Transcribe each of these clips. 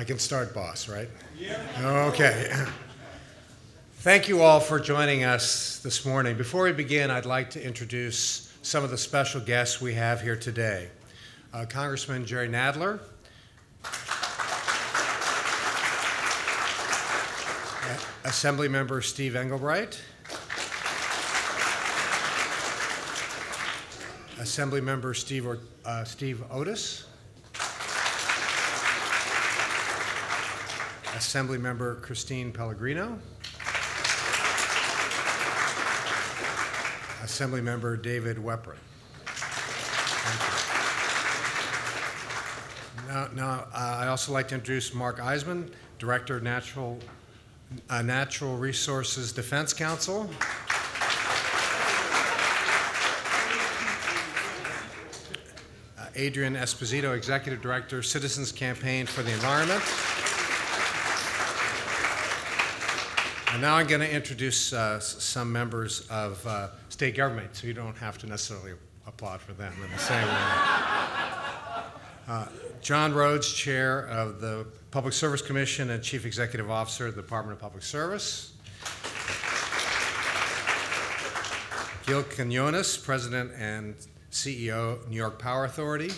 I can start, boss, right? Yeah. Okay. Thank you all for joining us this morning. Before we begin, I'd like to introduce some of the special guests we have here today. Congressman Jerry Nadler, Assemblymember Steve Engelbright, Assemblymember Steve Otis, Assemblymember Christine Pellegrino, Assemblymember David Weprin. Now, I'd also like to introduce Mark Eisman, Director of Natural Resources Defense Council. Adrian Esposito, Executive Director, Citizens Campaign for the Environment. And now I'm going to introduce some members of state government, so you don't have to necessarily applaud for them in the same way. John Rhodes, Chair of the Public Service Commission and Chief Executive Officer of the Department of Public Service. Gil Quinones, President and CEO, New York Power Authority.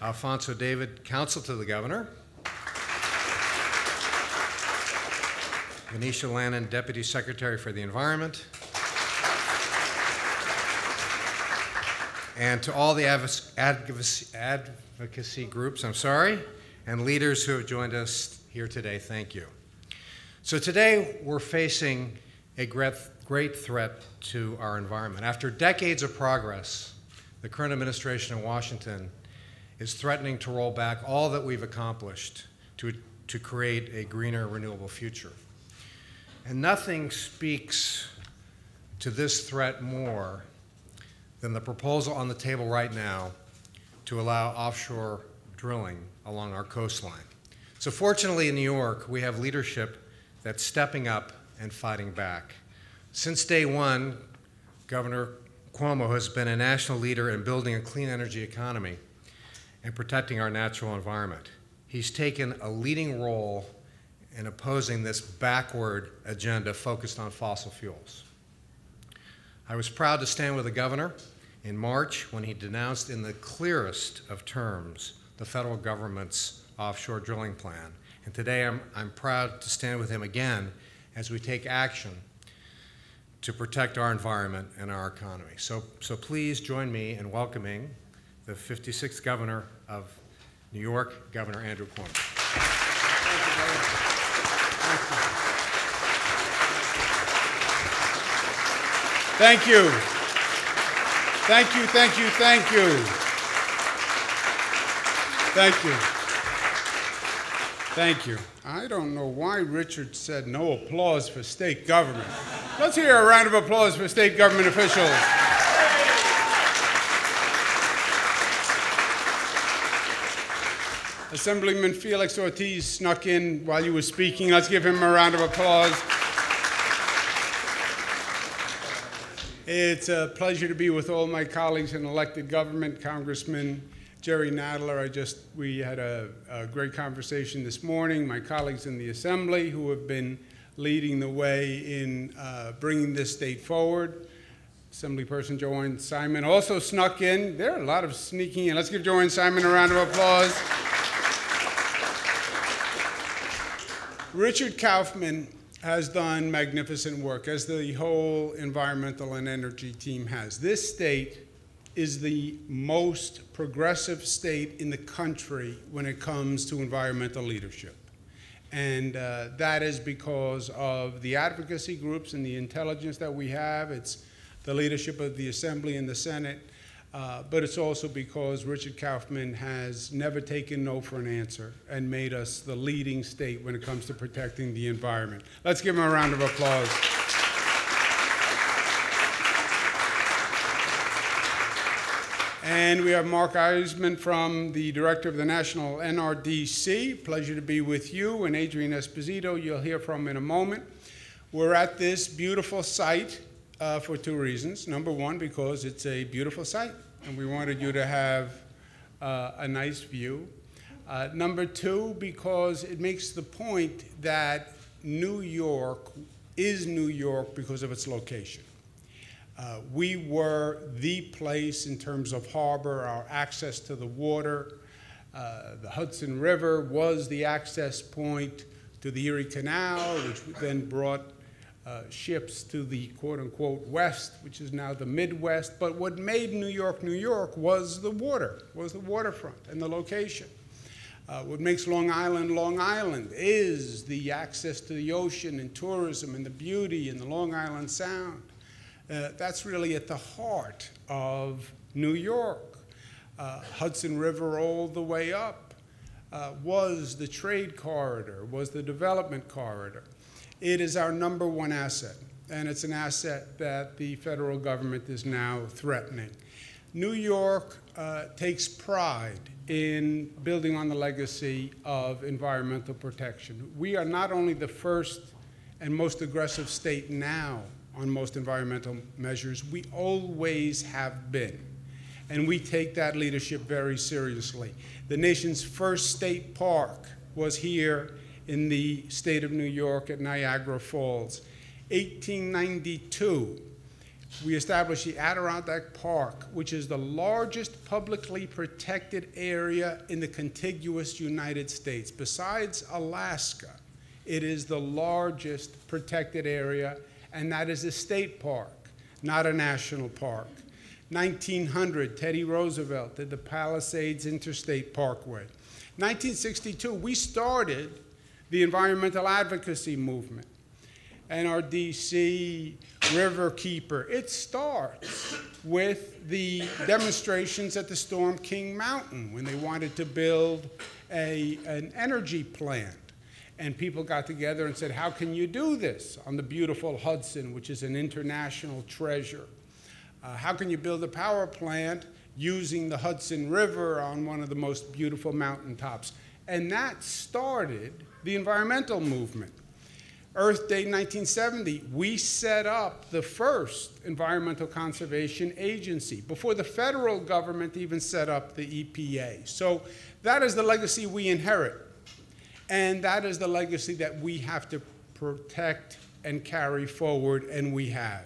Alfonso David, Counsel to the Governor. Venetia Lannon, Deputy Secretary for the Environment. And to all the advocacy groups, and leaders who have joined us here today, thank you. So today we're facing a great threat to our environment. After decades of progress, the current administration in Washington is threatening to roll back all that we've accomplished to create a greener, renewable future. And nothing speaks to this threat more than the proposal on the table right now to allow offshore drilling along our coastline. So fortunately in New York, we have leadership that's stepping up and fighting back. Since day one, Governor Cuomo has been a national leader in building a clean energy economy and protecting our natural environment. He's taken a leading role in opposing this backward agenda focused on fossil fuels. I was proud to stand with the governor in March when he denounced in the clearest of terms the federal government's offshore drilling plan. And today I'm proud to stand with him again as we take action to protect our environment and our economy. So please join me in welcoming the 56th Governor of New York, Governor Andrew Cuomo. Thank you. Thank you, thank you, thank you. Thank you. Thank you. I don't know why Richard said no applause for state government. Let's hear a round of applause for state government officials. Assemblyman Felix Ortiz snuck in while you were speaking. Let's give him a round of applause. It's a pleasure to be with all my colleagues in elected government. Congressman Jerry Nadler, we had a great conversation this morning. My colleagues in the Assembly who have been leading the way in bringing this state forward. Assemblyperson Joanne Simon also snuck in. There are a lot of sneaking in. Let's give Joanne Simon a round of applause. Richard Kaufman has done magnificent work, as the whole environmental and energy team has. This state is the most progressive state in the country when it comes to environmental leadership. And that is because of the advocacy groups and the intelligence that we have. It's the leadership of the Assembly and the Senate. But it's also because Richard Kaufman has never taken no for an answer and made us the leading state when it comes to protecting the environment. Let's give him a round of applause. And we have Mark Eisman from the Director of the National NRDC. Pleasure to be with you. And Adrian Esposito, you'll hear from in a moment. We're at this beautiful site for two reasons. Number one, because it's a beautiful site, and we wanted you to have a nice view. Number two, because it makes the point that New York is New York because of its location. We were the place in terms of harbor, our access to the water. The Hudson River was the access point to the Erie Canal, which then brought ships to the quote-unquote West, which is now the Midwest. But what made New York, New York was the water, was the waterfront and the location. What makes Long Island is the access to the ocean and tourism and the beauty and the Long Island Sound. That's really at the heart of New York. Hudson River all the way up was the trade corridor, was the development corridor. It is our number one asset, and it's an asset that the federal government is now threatening. New York takes pride in building on the legacy of environmental protection. We are not only the first and most aggressive state now on most environmental measures, we always have been. And we take that leadership very seriously. The nation's first state park was here in the state of New York at Niagara Falls. 1892, we established the Adirondack Park, which is the largest publicly protected area in the contiguous United States. Besides Alaska, it is the largest protected area, and that is a state park, not a national park. 1900, Teddy Roosevelt did the Palisades Interstate Parkway. 1962, we started the environmental advocacy movement. NRDC, Riverkeeper. It starts with the demonstrations at the Storm King Mountain when they wanted to build an energy plant. And people got together and said, how can you do this on the beautiful Hudson, which is an international treasure? How can you build a power plant using the Hudson River on one of the most beautiful mountaintops? And that started the environmental movement. Earth Day 1970, we set up the first environmental conservation agency before the federal government even set up the EPA. So that is the legacy we inherit. And that is the legacy that we have to protect and carry forward, and we have.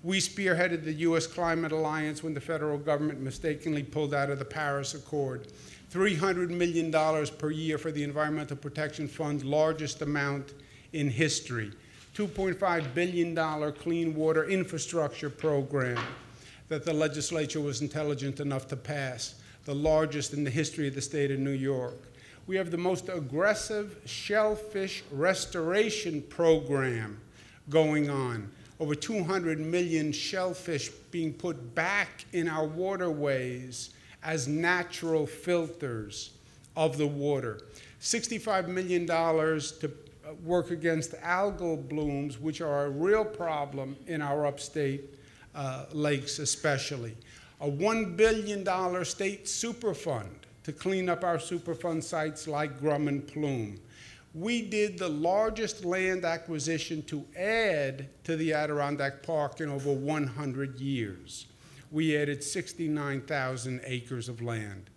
We spearheaded the U.S. Climate Alliance when the federal government mistakenly pulled out of the Paris Accord. $300 million per year for the Environmental Protection Fund, largest amount in history. $2.5 billion clean water infrastructure program that the legislature was intelligent enough to pass, the largest in the history of the state of New York. We have the most aggressive shellfish restoration program going on. Over 200 million shellfish being put back in our waterways as natural filters of the water. $65 million to work against algal blooms, which are a real problem in our upstate lakes especially. A $1 billion state superfund to clean up our superfund sites like Grumman Plume. We did the largest land acquisition to add to the Adirondack Park in over 100 years. We added 69,000 acres of land.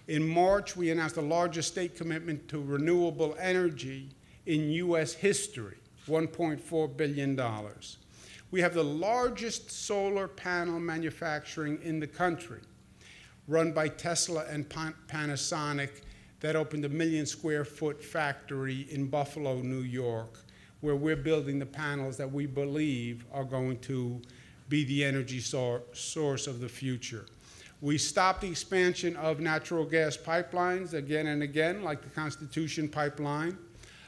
In March, we announced the largest state commitment to renewable energy in U.S. history, $1.4 billion. We have the largest solar panel manufacturing in the country, run by Tesla and Panasonic, that opened a 1 million square foot factory in Buffalo, New York, where we're building the panels that we believe are going to be the energy source of the future. We stopped the expansion of natural gas pipelines again and again, like the Constitution pipeline.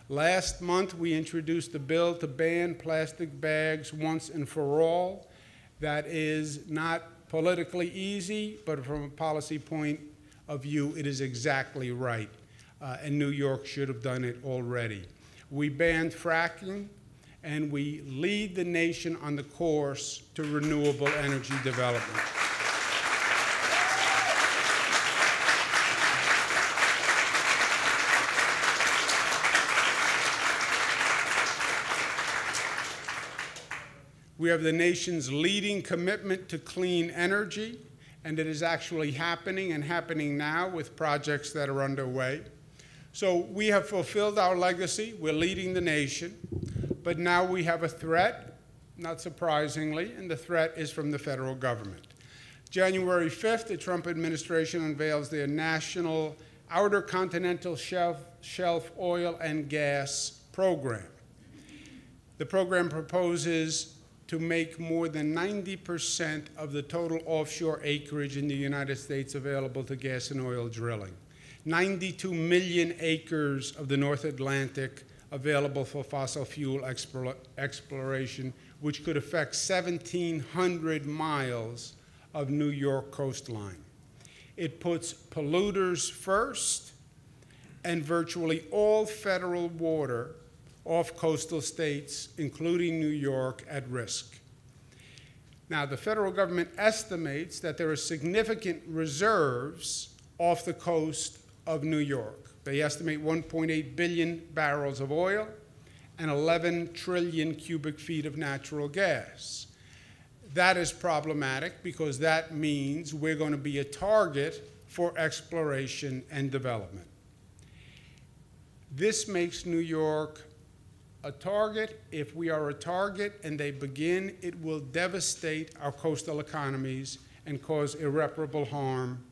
Last month, we introduced the bill to ban plastic bags once and for all. That is not politically easy, but from a policy point of view, it is exactly right. And New York should have done it already. We banned fracking, and we lead the nation on the course to renewable energy development. We have the nation's leading commitment to clean energy, and it is actually happening and happening now with projects that are underway. So we have fulfilled our legacy. We're leading the nation. But now we have a threat, not surprisingly, and the threat is from the federal government. January 5th, the Trump administration unveils their National Outer Continental Shelf Oil and Gas Program. The program proposes to make more than 90% of the total offshore acreage in the United States available to gas and oil drilling. 92 million acres of the North Atlantic available for fossil fuel exploration, which could affect 1,700 miles of New York coastline. It puts polluters first and virtually all federal water off coastal states, including New York, at risk. Now, the federal government estimates that there are significant reserves off the coast of New York. They estimate 1.8 billion barrels of oil and 11 trillion cubic feet of natural gas. That is problematic because that means we're going to be a target for exploration and development. This makes New York a target. If we are a target and they begin, it will devastate our coastal economies and cause irreparable harm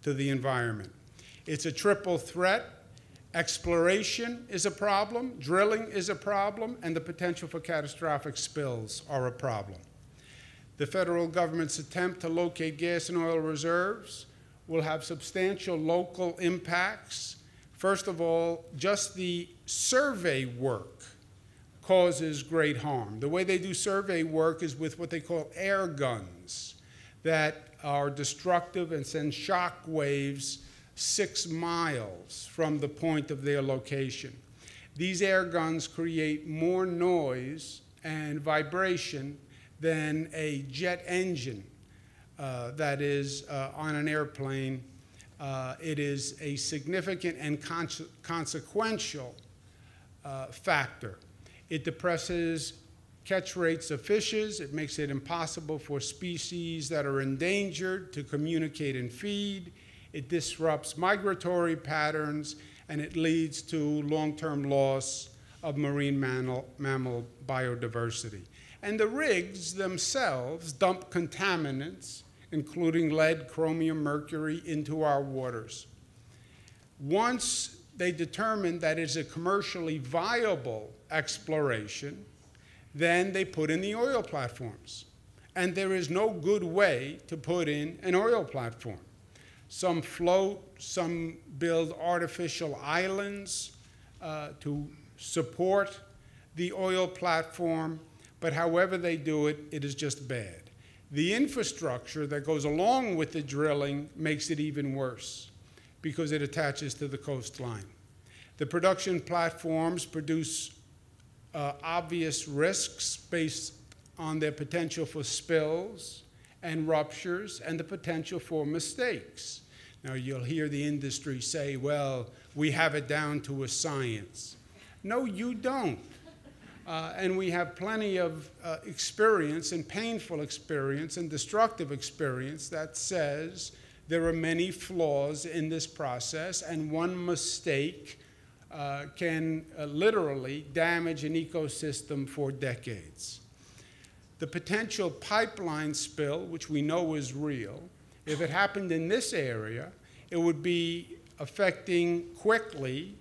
to the environment. It's a triple threat. Exploration is a problem, drilling is a problem, and the potential for catastrophic spills are a problem. The federal government's attempt to locate gas and oil reserves will have substantial local impacts. First of all, just the survey work causes great harm. The way they do survey work is with what they call air guns that are destructive and send shock waves 6 miles from the point of their location. These air guns create more noise and vibration than a jet engine that is on an airplane. It is a significant and consequential factor. It depresses catch rates of fishes. It makes it impossible for species that are endangered to communicate and feed. It disrupts migratory patterns, and it leads to long-term loss of marine mammal biodiversity. And the rigs themselves dump contaminants, including lead, chromium, mercury, into our waters. Once they determine that it's a commercially viable exploration, then they put in the oil platforms. And there is no good way to put in an oil platform. Some float, some build artificial islands to support the oil platform, but however they do it, it is just bad. The infrastructure that goes along with the drilling makes it even worse because it attaches to the coastline. The production platforms produce obvious risks based on their potential for spills and ruptures and the potential for mistakes. Now, you'll hear the industry say, well, we have it down to a science. No, you don't. And we have plenty of experience and painful experience and destructive experience that says there are many flaws in this process, and one mistake can literally damage an ecosystem for decades. The potential pipeline spill, which we know is real, if it happened in this area, it would be affecting quickly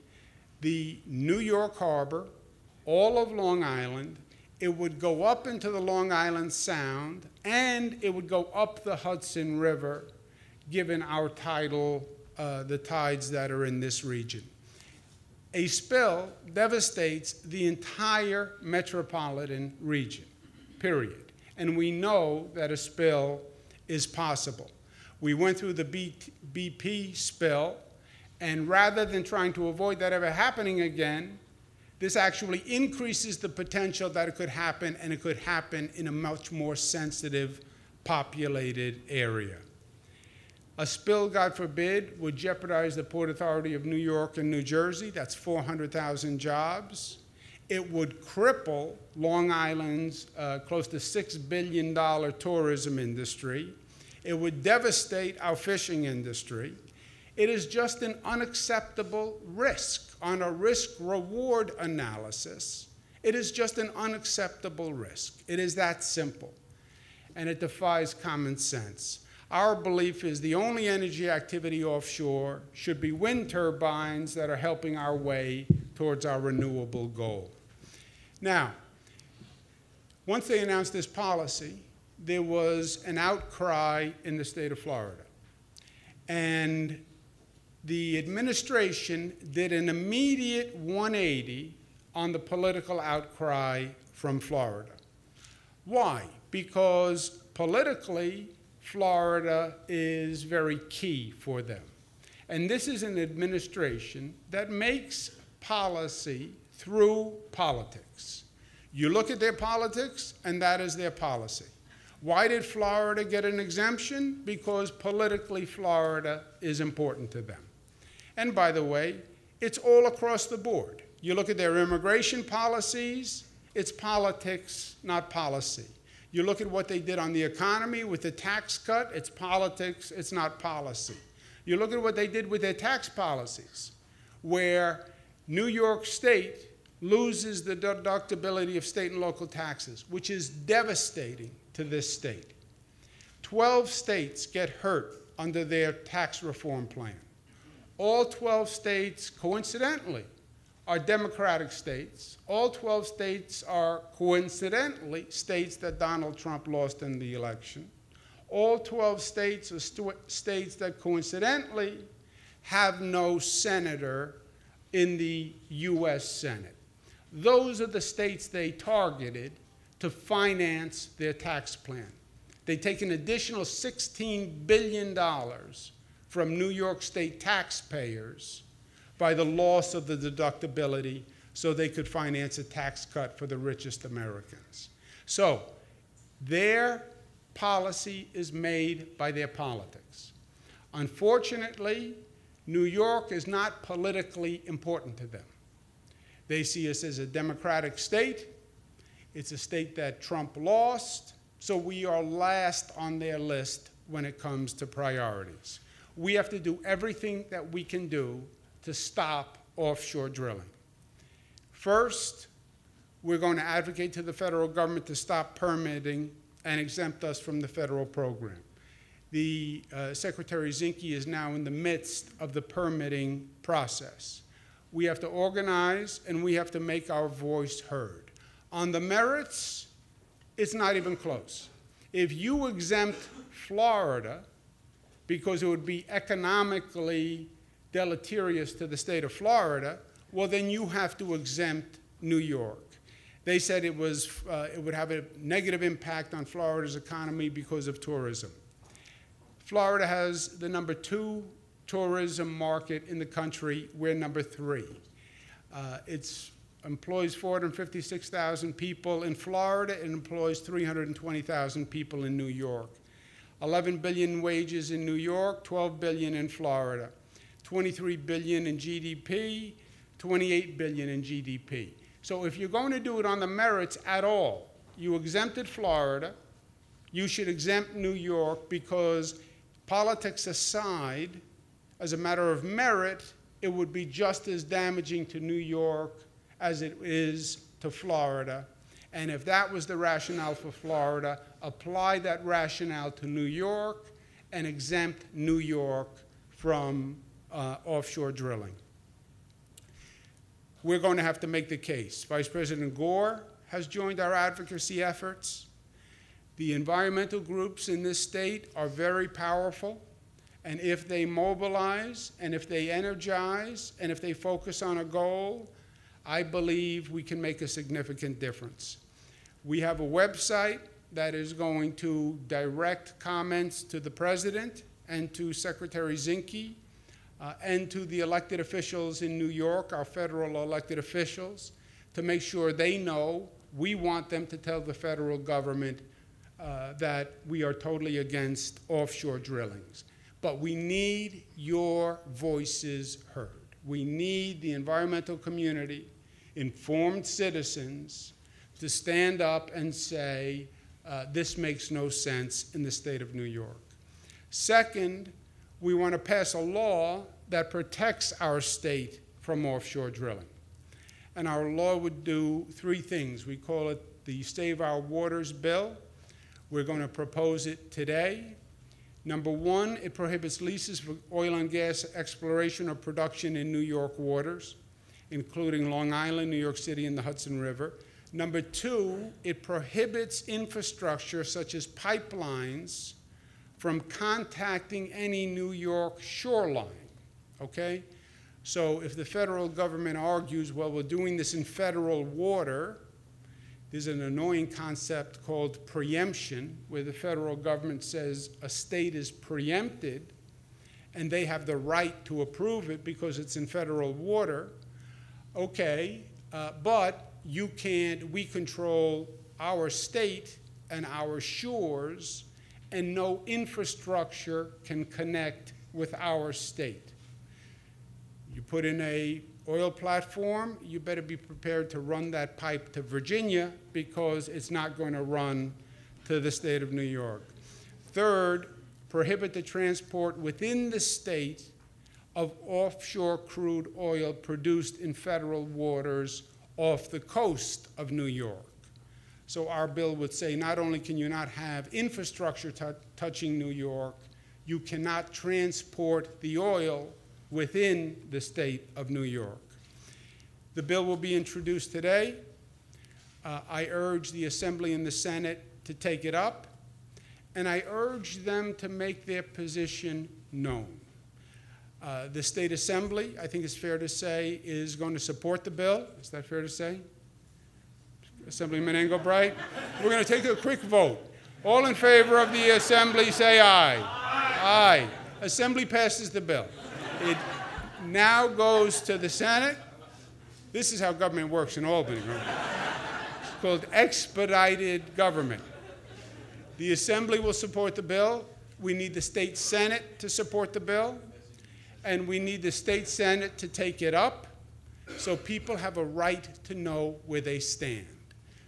the New York Harbor, all of Long Island. It would go up into the Long Island Sound, and it would go up the Hudson River, given our tidal, the tides that are in this region. A spill devastates the entire metropolitan region, period. And we know that a spill is possible. We went through the BP spill, and rather than trying to avoid that ever happening again, this actually increases the potential that it could happen, and it could happen in a much more sensitive, populated area. A spill, God forbid, would jeopardize the Port Authority of New York and New Jersey. That's 400,000 jobs. It would cripple Long Island's close to $6 billion tourism industry. It would devastate our fishing industry. It is just an unacceptable risk. On a risk-reward analysis, it is just an unacceptable risk. It is that simple, and it defies common sense. Our belief is the only energy activity offshore should be wind turbines that are helping our way towards our renewable goal. Now, once they announced this policy, there was an outcry in the state of Florida. And the administration did an immediate 180 on the political outcry from Florida. Why? Because politically, Florida is very key for them. And this is an administration that makes policy through politics. You look at their politics, and that is their policy. Why did Florida get an exemption? Because politically, Florida is important to them. And by the way, it's all across the board. You look at their immigration policies, it's politics, not policy. You look at what they did on the economy with the tax cut, it's politics, it's not policy. You look at what they did with their tax policies, where New York State loses the deductibility of state and local taxes, which is devastating to this state. 12 states get hurt under their tax reform plan. All 12 states, coincidentally, are Democratic states. All 12 states are, coincidentally, states that Donald Trump lost in the election. All 12 states are states that, coincidentally, have no senator in the U.S. Senate. Those are the states they targeted to finance their tax plan. They take an additional $16 billion from New York State taxpayers by the loss of the deductibility so they could finance a tax cut for the richest Americans. So their policy is made by their politics. Unfortunately, New York is not politically important to them. They see us as a democratic state. It's a state that Trump lost, so we are last on their list when it comes to priorities. We have to do everything that we can do to stop offshore drilling. First, we're going to advocate to the federal government to stop permitting and exempt us from the federal program. The Secretary Zinke is now in the midst of the permitting process. We have to organize, and we have to make our voice heard. On the merits, it's not even close. If you exempt Florida, because it would be economically deleterious to the state of Florida, well, then you have to exempt New York. They said it would have a negative impact on Florida's economy because of tourism. Florida has the #2 tourism market in the country. We're #3. It employs 456,000 people in Florida. It employs 320,000 people in New York. 11 billion wages in New York, 12 billion in Florida. 23 billion in GDP, 28 billion in GDP. So if you're going to do it on the merits at all, you exempted Florida, you should exempt New York, because politics aside, as a matter of merit, it would be just as damaging to New York as it is to Florida. And if that was the rationale for Florida, apply that rationale to New York and exempt New York from offshore drilling. We're going to have to make the case. Vice President Gore has joined our advocacy efforts. The environmental groups in this state are very powerful, and if they mobilize, and if they energize, and if they focus on a goal, I believe we can make a significant difference. We have a website that is going to direct comments to the President and to Secretary Zinke and to the elected officials in New York, our federal elected officials, to make sure they know we want them to tell the federal government that we are totally against offshore drillings. But we need your voices heard. We need the environmental community, informed citizens, to stand up and say, this makes no sense in the state of New York. Second, we want to pass a law that protects our state from offshore drilling. And our law would do three things. We call it the Save Our Waters Bill. We're going to propose it today. Number one, it prohibits leases for oil and gas exploration or production in New York waters, including Long Island, New York City, and the Hudson River. Number two, it prohibits infrastructure such as pipelines from contacting any New York shoreline, okay? So if the federal government argues, well, we're doing this in federal water, there's an annoying concept called preemption, where the federal government says a state is preempted and they have the right to approve it because it's in federal water. Okay, but you can't, we control our state and our shores, and no infrastructure can connect with our state. You put in a oil platform, you better be prepared to run that pipe to Virginia because it's not going to run to the state of New York. Third, prohibit the transport within the state of offshore crude oil produced in federal waters off the coast of New York. So our bill would say not only can you not have infrastructure touching New York, you cannot transport the oil within the state of New York. The bill will be introduced today. I urge the Assembly and the Senate to take it up, and I urge them to make their position known. The State Assembly, I think it's fair to say, is going to support the bill. Is that fair to say? Assemblyman Engelbright? We're going to take a quick vote. All in favor of the Assembly, say aye. Aye. Assembly passes the bill. It now goes to the Senate. This is how government works in Albany, right? It's called expedited government. The Assembly will support the bill. We need the State Senate to support the bill. And we need the State Senate to take it up so people have a right to know where they stand.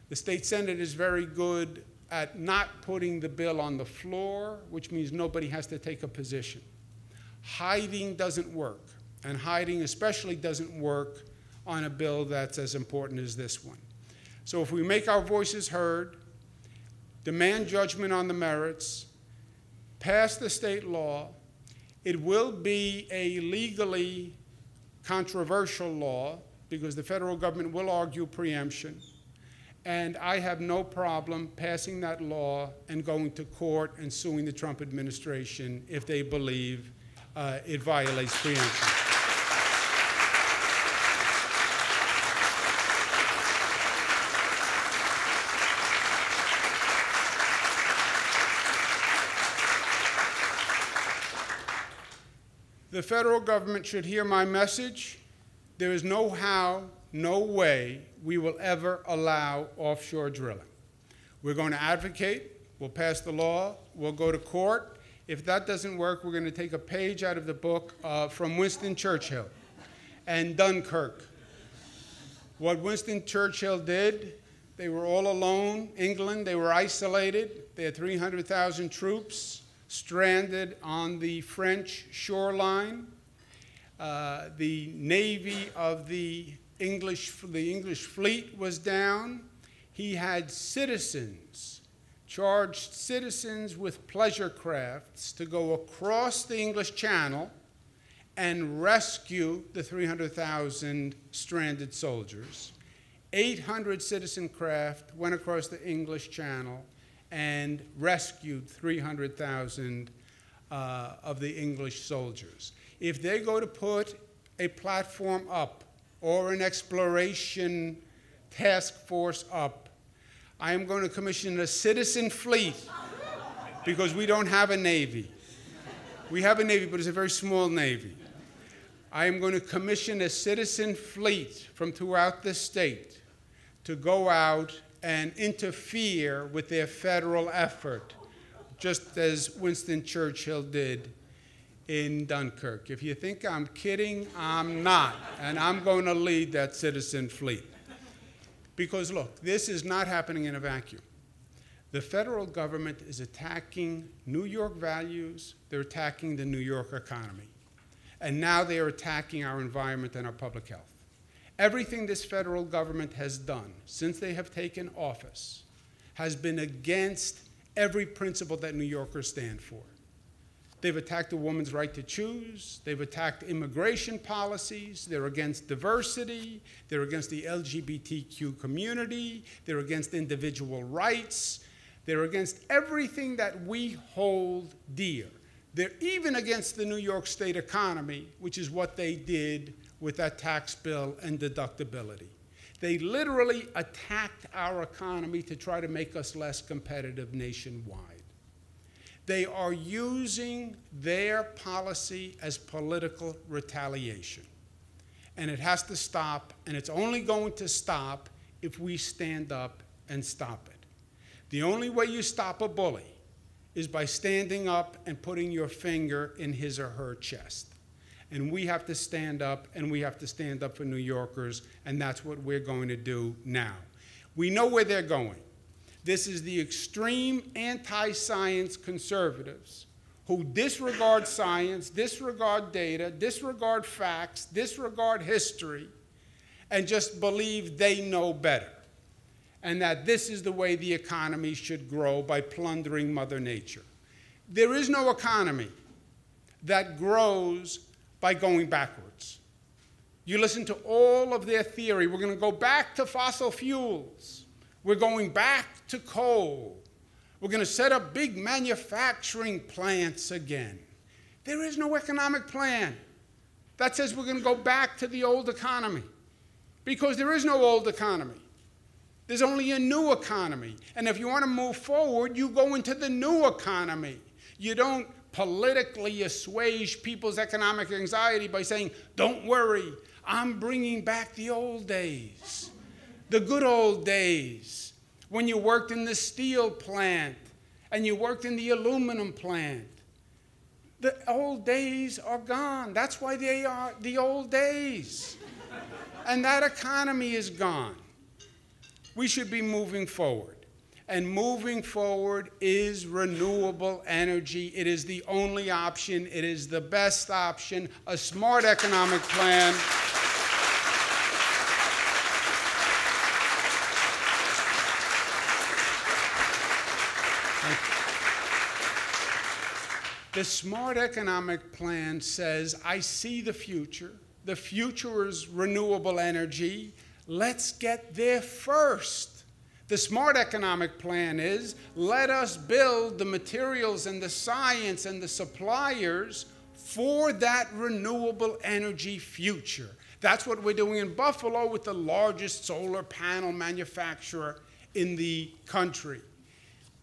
The State Senate is very good at not putting the bill on the floor, which means nobody has to take a position. Hiding doesn't work, and hiding especially doesn't work on a bill that's as important as this one. So if we make our voices heard, demand judgment on the merits, pass the state law, it will be a legally controversial law because the federal government will argue preemption. And I have no problem passing that law and going to court and suing the Trump administration if they believe it violates preemption. The federal government should hear my message. There is no how, no way we will ever allow offshore drilling. We're going to advocate, we'll pass the law, we'll go to court. If that doesn't work, we're going to take a page out of the book from Winston Churchill and Dunkirk. What Winston Churchill did, they were all alone, England, they were isolated. They had 300,000 troops stranded on the French shoreline. The navy of the English fleet was down. He had citizens, charged citizens with pleasure crafts to go across the English Channel and rescue the 300,000 stranded soldiers. 800 citizen craft went across the English Channel and rescued 300,000 of the English soldiers. If they go to put a platform up or an exploration task force up, I am going to commission a citizen fleet because we don't have a navy. We have a navy, but it's a very small navy. I am going to commission a citizen fleet from throughout the state to go out and interfere with their federal effort, just as Winston Churchill did in Dunkirk. If you think I'm kidding, I'm not, and I'm going to lead that citizen fleet. Because look, this is not happening in a vacuum. The federal government is attacking New York values. They're attacking the New York economy. And now they are attacking our environment and our public health. Everything this federal government has done since they have taken office has been against every principle that New Yorkers stand for. They've attacked a woman's right to choose. They've attacked immigration policies. They're against diversity. They're against the LGBTQ community. They're against individual rights. They're against everything that we hold dear. They're even against the New York State economy, which is what they did with that tax bill and deductibility. They literally attacked our economy to try to make us less competitive nationwide. They are using their policy as political retaliation. And it has to stop, and it's only going to stop if we stand up and stop it. The only way you stop a bully is by standing up and putting your finger in his or her chest. And we have to stand up, and we have to stand up for New Yorkers, and that's what we're going to do now. We know where they're going. This is the extreme anti-science conservatives who disregard science, disregard data, disregard facts, disregard history, and just believe they know better, and that this is the way the economy should grow, by plundering Mother Nature. There is no economy that grows by going backwards. You listen to all of their theory. We're going to go back to fossil fuels. We're going back to coal. We're going to set up big manufacturing plants again. There is no economic plan that says we're going to go back to the old economy, because there is no old economy. There's only a new economy. And if you want to move forward, you go into the new economy. You don't politically assuage people's economic anxiety by saying, don't worry, I'm bringing back the old days, the good old days, when you worked in the steel plant and you worked in the aluminum plant. The old days are gone. That's why they are the old days. And that economy is gone. We should be moving forward. And moving forward is renewable energy. It is the only option. It is the best option. A smart economic plan. The smart economic plan says, I see the future. The future is renewable energy. Let's get there first. The smart economic plan is, let us build the materials and the science and the suppliers for that renewable energy future. That's what we're doing in Buffalo with the largest solar panel manufacturer in the country.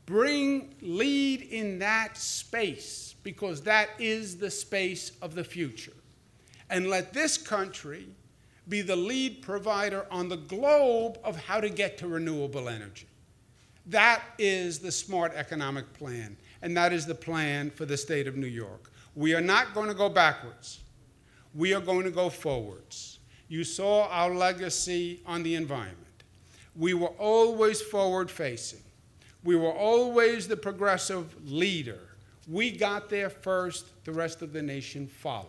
Lead in that space, because that is the space of the future. And let this country be the lead provider on the globe of how to get to renewable energy. That is the smart economic plan, and that is the plan for the state of New York. We are not going to go backwards. We are going to go forwards. You saw our legacy on the environment. We were always forward-facing. We were always the progressive leader. We got there first, the rest of the nation followed.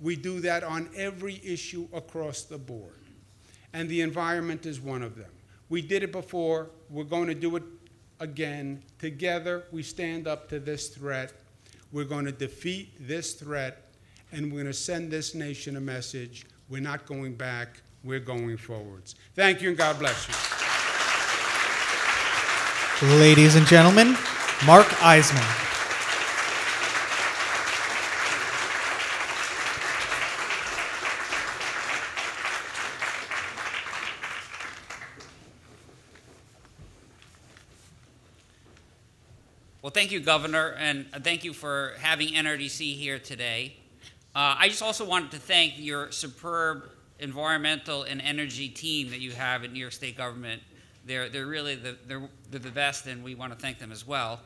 We do that on every issue across the board. And the environment is one of them. We did it before. We're going to do it again. Together, we stand up to this threat. We're going to defeat this threat, and we're going to send this nation a message. We're not going back. We're going forwards. Thank you, and God bless you. Ladies and gentlemen, Mark Eisman. Well, thank you, Governor, and thank you for having NRDC here today. I just also wanted to thank your superb environmental and energy team that you have in New York State government. They're really they're the best, and we want to thank them as well.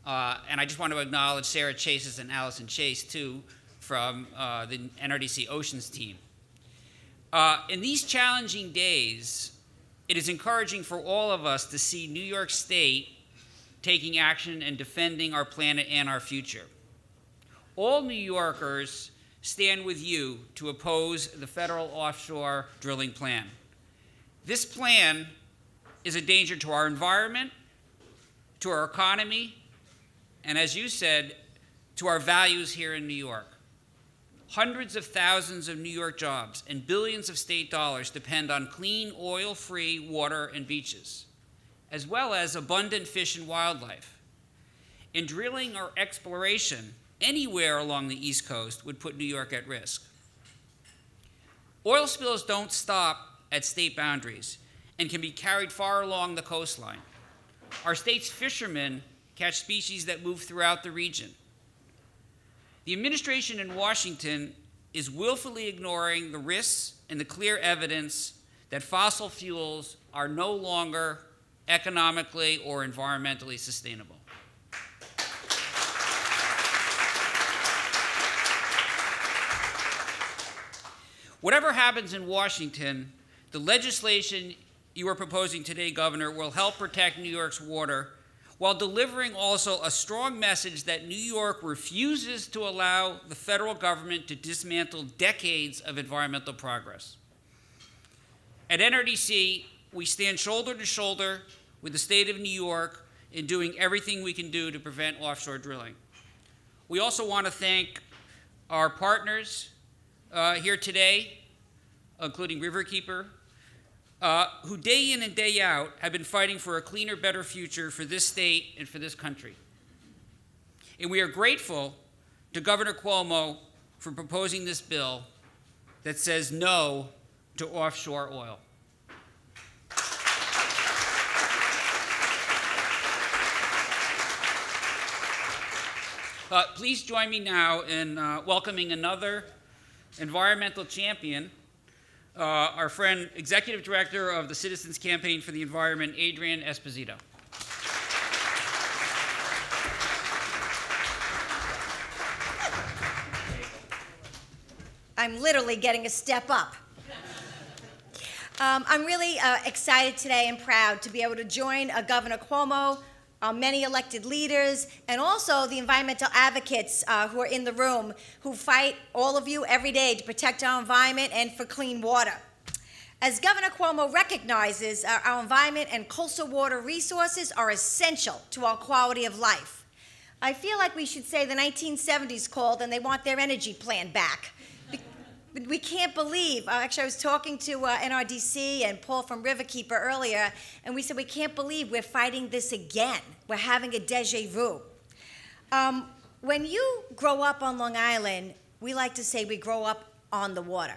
And I just want to acknowledge Sarah Chases and Allison Chase, too, from the NRDC Oceans team. In these challenging days, it is encouraging for all of us to see New York State taking action and defending our planet and our future. All New Yorkers stand with you to oppose the federal offshore drilling plan. This plan is a danger to our environment, to our economy, and as you said, to our values here in New York. Hundreds of thousands of New York jobs and billions of state dollars depend on clean, oil-free water and beaches, as well as abundant fish and wildlife. And drilling or exploration anywhere along the East Coast would put New York at risk. Oil spills don't stop at state boundaries and can be carried far along the coastline. Our state's fishermen catch species that move throughout the region. The administration in Washington is willfully ignoring the risks and the clear evidence that fossil fuels are no longer economically or environmentally sustainable. Whatever happens in Washington, the legislation you are proposing today, Governor, will help protect New York's water while delivering also a strong message that New York refuses to allow the federal government to dismantle decades of environmental progress. At NRDC, we stand shoulder to shoulder with the state of New York in doing everything we can do to prevent offshore drilling. We also want to thank our partners here today, including Riverkeeper, who day in and day out have been fighting for a cleaner, better future for this state and for this country. And we are grateful to Governor Cuomo for proposing this bill that says no to offshore oil. Please join me now in welcoming another environmental champion, our friend, Executive Director of the Citizens Campaign for the Environment, Adrian Esposito. I'm literally getting a step up. I'm really excited today and proud to be able to join Governor Cuomo, many elected leaders, and also the environmental advocates who are in the room, who fight, all of you, every day to protect our environment and for clean water. As Governor Cuomo recognizes, our environment and coastal water resources are essential to our quality of life. I feel like we should say the 1970s called and they want their energy plan back. We can't believe, actually I was talking to NRDC and Paul from Riverkeeper earlier, and we said we can't believe we're fighting this again. We're having a déjà vu. When you grow up on Long Island, we like to say we grow up on the water.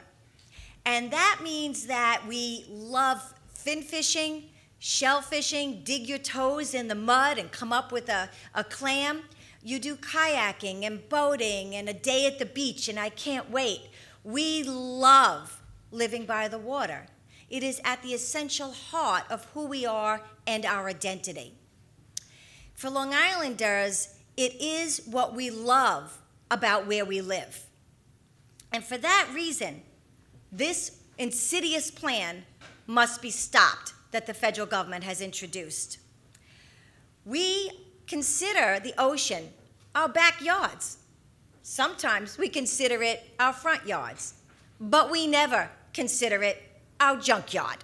And that means that we love fin fishing, shell fishing, dig your toes in the mud and come up with a clam. You do kayaking and boating and a day at the beach, and I can't wait. We love living by the water. It is at the essential heart of who we are and our identity. For Long Islanders, it is what we love about where we live. And for that reason, this insidious plan must be stopped that the federal government has introduced. We consider the ocean our backyards. Sometimes we consider it our front yards, but we never consider it our junkyard.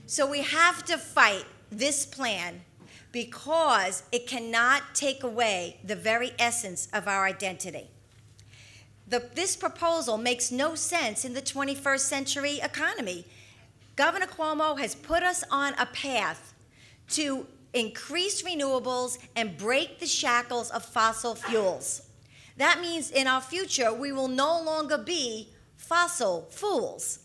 So we have to fight this plan because it cannot take away the very essence of our identity. This proposal makes no sense in the 21st century economy. Governor Cuomo has put us on a path to increase renewables and break the shackles of fossil fuels. That means in our future, we will no longer be fossil fools.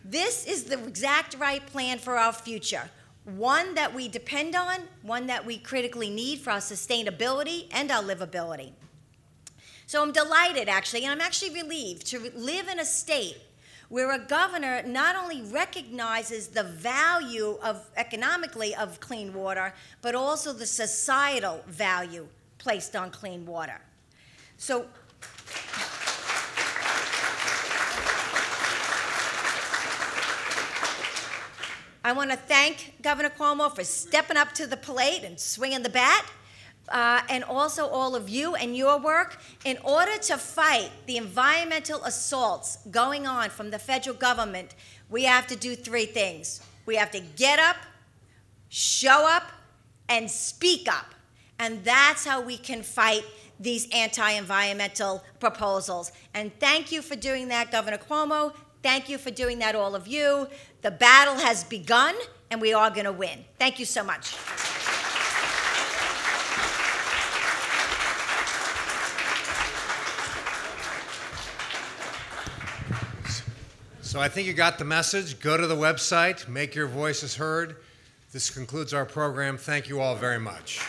This is the exact right plan for our future, one that we depend on, one that we critically need for our sustainability and our livability. So I'm delighted, actually, and I'm actually relieved to live in a state where a governor not only recognizes the value economically of clean water, but also the societal value placed on clean water. So I want to thank Governor Cuomo for stepping up to the plate and swinging the bat. and also all of you and your work. In order to fight the environmental assaults going on from the federal government, we have to do three things. We have to get up, show up, and speak up. And that's how we can fight these anti-environmental proposals. And thank you for doing that, Governor Cuomo. Thank you for doing that, all of you. The battle has begun, and we are going to win. Thank you so much. So I think you got the message. Go to the website, make your voices heard. This concludes our program. Thank you all very much.